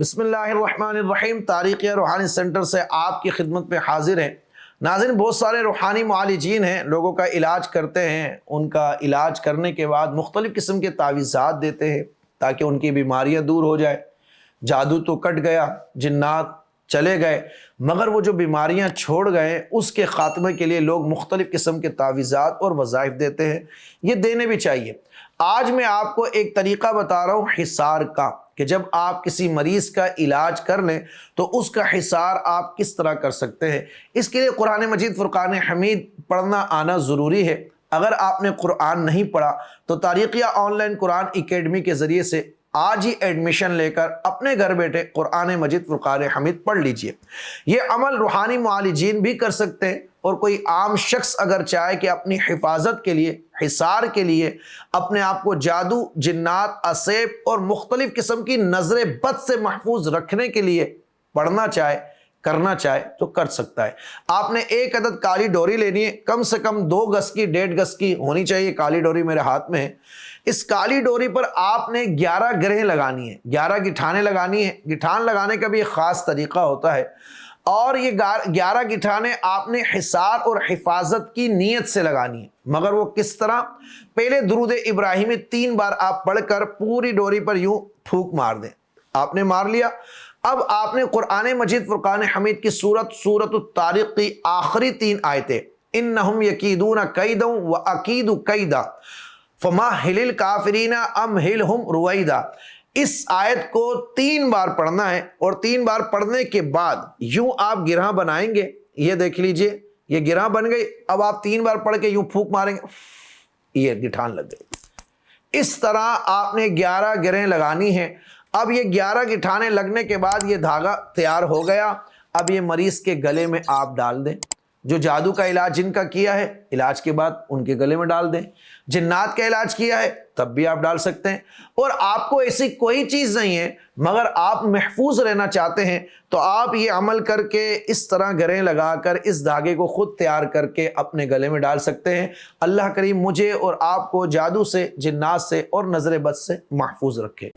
بسم اللہ الرحمن الرحیم۔ تاریخ روحانی سینٹر سے آپ کی خدمت میں حاضر ہیں۔ ناظرین، بہت سارے روحانی معالجین ہیں، لوگوں کا علاج کرتے ہیں، ان کا علاج کرنے کے بعد مختلف قسم کے تعویذات دیتے ہیں تاکہ ان کی بیماریاں دور ہو جائے۔ جادو تو کٹ گیا، جنات چلے گئے، مگر وہ جو بیماریاں چھوڑ گئے اس کے خاتمے کے لیے لوگ مختلف قسم کے تعویذات اور وظائف دیتے ہیں۔ یہ دینے بھی چاہیے۔ آج میں آپ کو ایک طریقہ بتا رہا ہوں حصار کا، کہ جب آپ کسی مریض کا علاج کر لیں تو اس کا حصار آپ کس طرح کر سکتے ہیں۔ اس کے لیے قرآن مجید فرقان حمید پڑھنا آنا ضروری ہے۔ اگر آپ نے قرآن نہیں پڑھا تو تاریخیہ آن لائن قرآن اکیڈمی کے ذریعے سے آج ہی ایڈمیشن لے کر اپنے گھر بیٹھے قرآن مجید فرقان حمید پڑھ لیجئے۔ یہ عمل روحانی معالجین بھی کر سکتے ہیں، اور کوئی عام شخص اگر چاہے کہ اپنی حفاظت کے لیے، حصار کے لیے، اپنے آپ کو جادو، جنات، عصیب اور مختلف قسم کی نظر بد سے محفوظ رکھنے کے لیے پڑھنا چاہے، کرنا چاہے تو کر سکتا ہے۔ آپ نے ایک عدد کالی ڈوری لینی ہے، کم سے کم 2 گز کی، 1.5 گز کی ہونی چاہیے۔ کالی ڈوری میرے ہاتھ میں ہے۔ اس کالی ڈوری پر آپ نے 11 گرہیں لگانی ہے، 11 گٹھانیں لگانی ہیں۔ گٹھان لگانے کا بھی ایک خاص طریقہ ہوتا ہے، اور یہ 11 گٹھانیں آپ نے حصار اور حفاظت کی نیت سے لگانی ہے۔ مگر وہ کس طرح؟ پہلے درود ابراہیمی 3 بار آپ پڑھ کر پوری ڈوری پر یوں پھونک مار دیں۔ آپ نے مار لیا، اب آپ نے قرآن مجید فرقان حمید کی سورۃ الطارق کی آخری 3 آیتیں، انہم یکیدون کیدا واکید کیدا فمہل الکافرین امہلہم رویدا، اس آیت کو 3 بار پڑھنا ہے، اور 3 بار پڑھنے کے بعد یوں آپ گرہ بنائیں گے۔ یہ دیکھ لیجئے، یہ گرہ بن گئی۔ اب آپ 3 بار پڑھ کے یوں پھونک ماریں گے، یہ گٹھان لگ گئی۔ اس طرح آپ نے 11 گرہیں لگانی ہیں۔ اب یہ 11 گٹھانے لگنے کے بعد یہ دھاگا تیار ہو گیا۔ اب یہ مریض کے گلے میں آپ ڈال دیں۔ جو جادو کا علاج جن کا کیا ہے، علاج کے بعد ان کے گلے میں ڈال دیں۔ جنات کا علاج کیا ہے تب بھی آپ ڈال سکتے ہیں۔ اور آپ کو ایسی کوئی چیز نہیں ہے مگر آپ محفوظ رہنا چاہتے ہیں تو آپ یہ عمل کر کے اس طرح گرہیں لگا کر اس دھاگے کو خود تیار کر کے اپنے گلے میں ڈال سکتے ہیں۔ اللہ کریم مجھے اور آپ کو جادو سے، جنات سے اور نظر بد سے محفوظ رکھے۔